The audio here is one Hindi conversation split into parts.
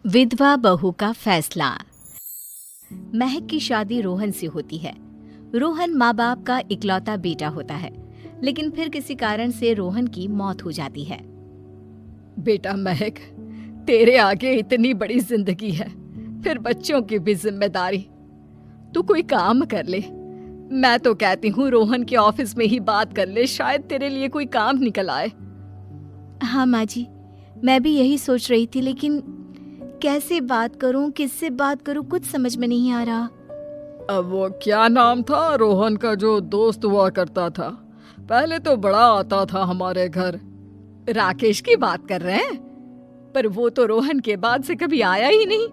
विधवा बहू का फैसला। महक की शादी रोहन से होती है। रोहन माँ बाप का इकलौता बेटा होता है, लेकिन फिर किसी कारण से रोहन की मौत हो जाती है। बेटा महक, तेरे आगे इतनी बड़ी जिंदगी है, फिर बच्चों की भी जिम्मेदारी। तू कोई काम कर ले। मैं तो कहती हूँ रोहन के ऑफिस में ही बात कर ले, शायद तेरे लिए कोई काम निकल आए। हाँ माँ जी, मैं भी यही सोच रही थी, लेकिन कैसे बात करूं, किससे बात करूं, कुछ समझ में नहीं आ रहा। अब वो क्या नाम था रोहन का जो दोस्त हुआ करता था, पहले तो बड़ा आता था हमारे घर। राकेश की बात कर रहे हैं? पर वो तो रोहन के बाद से कभी आया ही नहीं,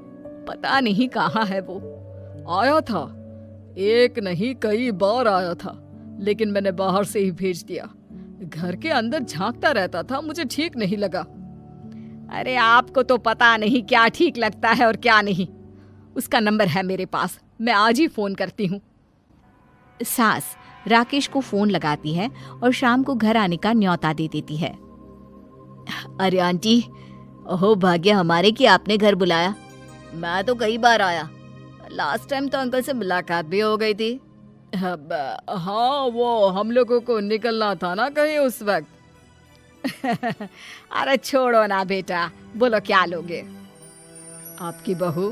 पता नहीं कहाँ है वो। आया था, एक नहीं कई बार आया था, लेकिन मैंने बाहर से ही भेज दिया। घर के अंदर झांकता रहता था, मुझे ठीक नहीं लगा। अरे आपको तो पता नहीं क्या ठीक लगता है और क्या नहीं। उसका नंबर है मेरे पास, मैं आज ही फोन करती हूँ। सास राकेश को फोन लगाती है और शाम को घर आने का न्योता दे देती है। अरे आंटी, ओहो भाग्य हमारे कि आपने घर बुलाया। मैं तो कई बार आया, लास्ट टाइम तो अंकल से मुलाकात भी हो गई थी। हाँ, वो हम लोगों को निकलना था ना कहीं उस वक्त। अरे छोड़ो ना बेटा, बोलो क्या लोगे? आपकी बहू।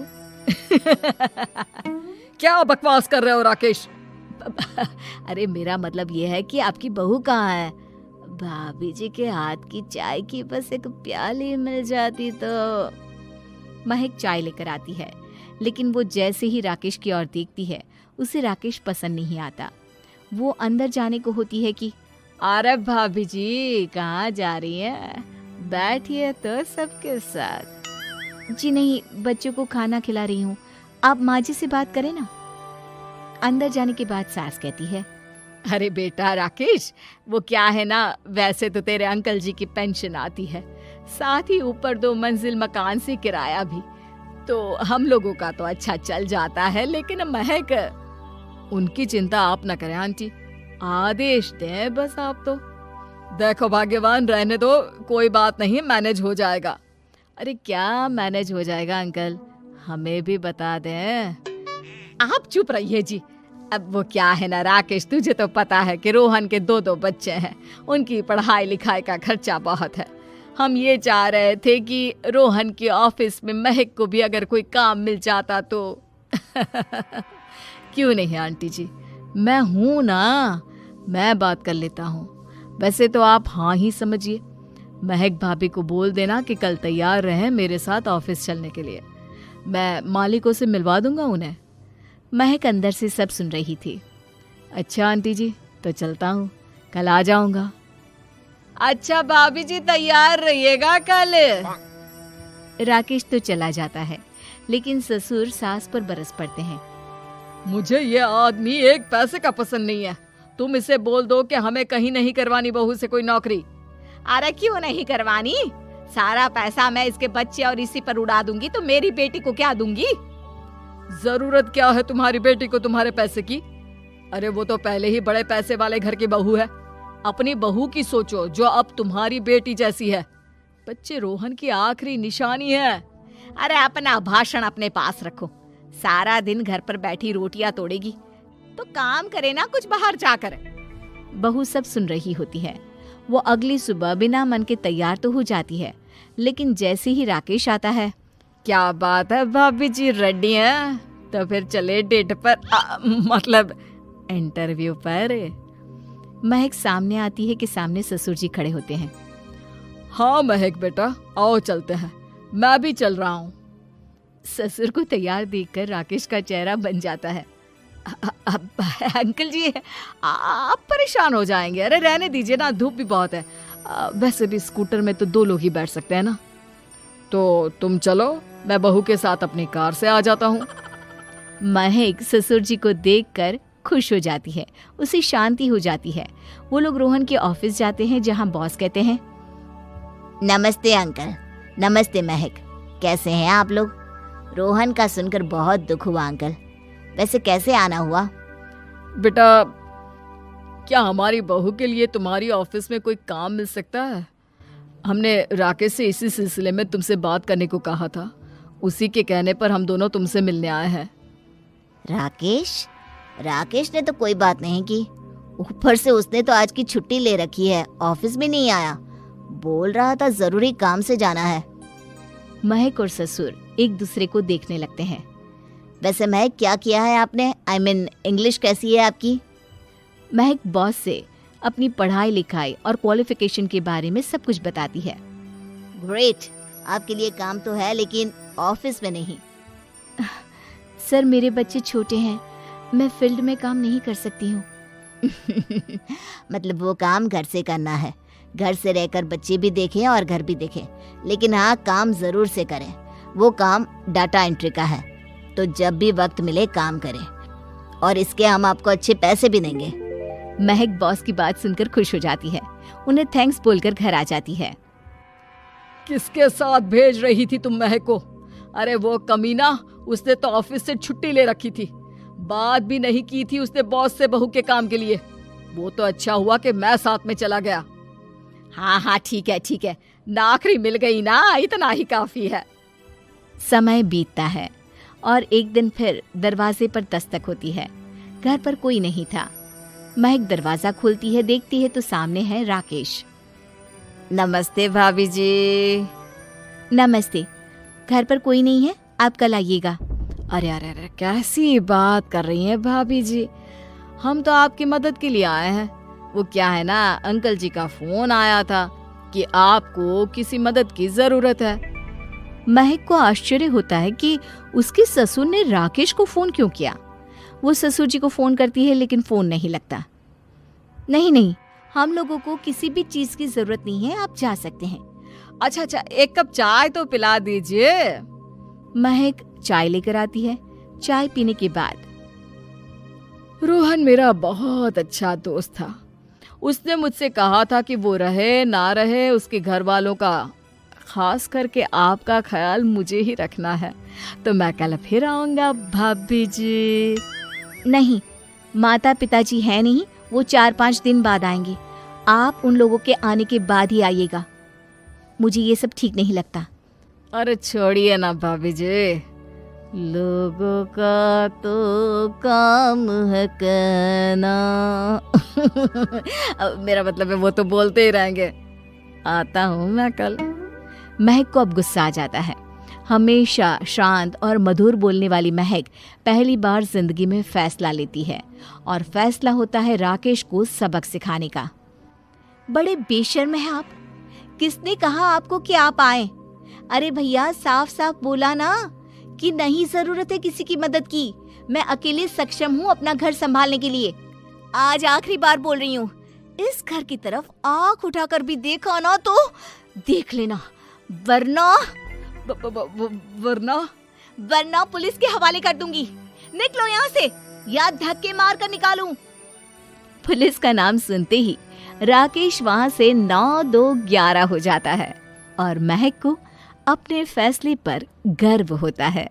क्या बकवास कर रहे हो राकेश? अरे मेरा मतलब ये है कि आपकी बहू कहाँ है? भाभी जी के हाथ की चाय की बस एक प्याली मिल जाती तो। महक चाय लेकर आती है, लेकिन वो जैसे ही राकेश की ओर देखती है, उसे राकेश पसंद नहीं आता। वो अंदर जाने को होती है कि अरे भाभी जी कहाँ जा रही हैं? बैठिए तो सबके साथ। जी नहीं, बच्चों को खाना खिला रही हूँ, आप माँ जी से बात करें ना। अंदर जाने के बाद सास कहती है, अरे बेटा राकेश, वो क्या है ना, वैसे तो तेरे अंकल जी की पेंशन आती है, साथ ही ऊपर 2 मंजिल मकान से किराया भी, तो हम लोगों का तो अच्छा चल जाता है। लेकिन महक, उनकी चिंता आप न करें आंटी, आदेश दें बस आप तो। देखो भाग्यवान, रहने दो, कोई बात नहीं, मैनेज हो जाएगा। अरे क्या मैनेज हो जाएगा अंकल, हमें भी बता दें। आप चुप रहिए जी। अब वो क्या है ना राकेश, तुझे तो पता है कि रोहन के 2 बच्चे हैं, उनकी पढ़ाई लिखाई का खर्चा बहुत है। हम ये चाह रहे थे कि रोहन के ऑफिस में महक को भी अगर कोई काम मिल जाता तो। क्यों नहीं आंटी जी, मैं हूं ना, मैं बात कर लेता हूँ। वैसे तो आप हाँ ही समझिए। महक भाभी को बोल देना कि कल तैयार रहें मेरे साथ ऑफिस चलने के लिए। मैं मालिकों से मिलवा दूंगा उन्हें। महक अंदर से सब सुन रही थी। अच्छा आंटी जी, तो चलता हूँ, कल आ जाऊंगा। अच्छा भाभी जी, तैयार रहिएगा कल। राकेश तो चला जाता है, लेकिन ससुर सास पर बरस पड़ते हैं। मुझे ये आदमी एक पैसे का पसंद नहीं है। तुम इसे बोल दो कि हमें कहीं नहीं करवानी बहू से कोई नौकरी। अरे क्यों नहीं करवानी? सारा पैसा मैं इसके बच्चे और इसी पर उड़ा दूंगी, तो मेरी बेटी को क्या दूंगी? जरूरत क्या है तुम्हारी बेटी को तुम्हारे पैसे की? अरे वो तो पहले ही बड़े पैसे वाले घर की बहू है। अपनी बहू की सोचो जो अब तुम्हारी बेटी जैसी है। बच्चे रोहन की आखिरी निशानी है। अरे अपना भाषण अपने पास रखो। सारा दिन घर पर बैठी रोटियां तोड़ेगी, तो काम करे ना कुछ बाहर जाकर। बहू सब सुन रही होती है। वो अगली सुबह बिना मन के तैयार तो हो जाती है, लेकिन जैसे ही राकेश आता है, क्या बात है भाभी जी, रेडी हैं? तो फिर चले डेट पर, मतलब इंटरव्यू पर। महक सामने आती है कि सामने ससुर जी खड़े होते हैं। हाँ महक बेटा, आओ चलते हैं, मैं भी चल रहा हूँ। ससुर को तैयार देखकर राकेश का चेहरा बन जाता है। अंकल जी, आप परेशान हो जाएंगे। अरे रहने दीजिए ना, धूप भी बहुत है। वैसे भी स्कूटर में तो 2 लोग ही बैठ सकते हैं ना। तो तुम चलो, मैं बहू के साथ अपनी कार से आ जाता हूँ। महक ससुर जी को देखकर खुश हो जाती है, उसे शांति हो जाती है। वो लोग रोहन के ऑफिस जाते हैं, जहाँ बॉस कहते हैं, नमस्ते अंकल। नमस्ते महक, कैसे हैं आप लोग? रोहन का सुनकर बहुत दुख हुआ अंकल। वैसे कैसे आना हुआ? बेटा, क्या हमारी बहू के लिए तुम्हारी ऑफिस में कोई काम मिल सकता है? हमने राकेश से इसी सिलसिले में तुमसे बात करने को कहा था। उसी के कहने पर हम दोनों तुमसे मिलने आए हैं। राकेश ने तो कोई बात नहीं की, ऊपर से उसने तो आज की छुट्टी ले रखी है, ऑफिस भी नहीं आया, बोल रहा था जरूरी काम से जाना है। महक और ससुर एक दूसरे को देखने लगते हैं। वैसे महक क्या किया है आपने? I mean, इंग्लिश कैसी है आपकी? महक बॉस से अपनी पढ़ाई लिखाई और क्वालिफिकेशन के बारे में सब कुछ बताती है। ग्रेट, आपके लिए काम तो है लेकिन ऑफिस में नहीं। सर मेरे बच्चे छोटे हैं, मैं फील्ड में काम नहीं कर सकती हूँ। मतलब वो काम घर से करना है, घर से रहकर बच्चे भी देखें और घर भी देखें, लेकिन हाँ काम जरूर से करें। वो काम डाटा एंट्री का है, तो जब भी वक्त मिले काम करें, और इसके हम आपको अच्छे पैसे भी देंगे। महक बॉस की बात सुनकर खुश हो जाती है, उन्हें थैंक्स बोलकर घर आ जाती है। किसके साथ भेज रही थी तुम महक को? अरे वो कमीना, उसने तो ऑफिस से छुट्टी ले रखी थी, बात भी नहीं की थी उसने बॉस से बहू के काम के लिए। वो तो अच्छा हुआ कि मैं साथ में चला गया। हाँ ठीक है, नौकरी मिल गई ना, इतना ही काफी है। समय बीतता है और एक दिन फिर दरवाजे पर दस्तक होती है। घर पर कोई नहीं था। महक दरवाजा खोलती है, देखती है तो सामने है राकेश। नमस्ते भाभी जी। नमस्ते, घर पर कोई नहीं है, आप कल आइएगा। अरे कैसी बात कर रही हैं भाभी जी, हम तो आपकी मदद के लिए आए हैं। वो क्या है ना, अंकल जी का फोन आया था कि आपको किसी मदद की जरूरत है। महक को आश्चर्य होता है कि उसके ससुर ने राकेश को फोन क्यों किया। वो ससुर जी को फोन करती है लेकिन फोन नहीं लगता। नहीं, हम लोगों को किसी भी चीज की जरूरत नहीं है, आप जा सकते हैं। अच्छा, एक कप चाय तो पिला दीजिए। महक चाय लेकर आती है। चाय पीने के बाद, रोहन मेरा बहुत अच्छा दोस्त था, उसने मुझसे कहा था कि वो रहे ना रहे उसके घर वालों का, खास करके आपका ख्याल मुझे ही रखना है, तो मैं कल फिर आऊंगा भाभी जी। नहीं, माता पिताजी है नहीं, वो 4-5 दिन बाद आएंगे, आप उन लोगों के आने के बाद ही आइएगा। मुझे ये सब ठीक नहीं लगता। अरे छोड़िए ना भाभी जी, लोगों का तो काम है कहना। मेरा मतलब है वो तो बोलते ही रहेंगे। आता हूँ मैं कल। महक को अब गुस्सा आ जाता है। हमेशा शांत और मधुर बोलने वाली महक पहली बार जिंदगी में फैसला लेती है, और फैसला होता है राकेश को सबक सिखाने का। बड़े बेशर्म हैं आप, किसने कहा आपको कि आप आए? अरे भैया, साफ साफ बोला ना कि नहीं जरूरत है किसी की मदद की, मैं अकेले सक्षम हूँ अपना घर संभालने के लिए। आज आखिरी बार बोल रही हूँ, इस घर की तरफ आंख उठाकर भी देखा ना तो देख लेना, वरना पुलिस के हवाले कर दूंगी। निकलो यहाँ से, या धक्के मार कर निकालूं। पुलिस का नाम सुनते ही राकेश वहां से 9-2-11 हो जाता है, और महक को अपने फैसले पर गर्व होता है।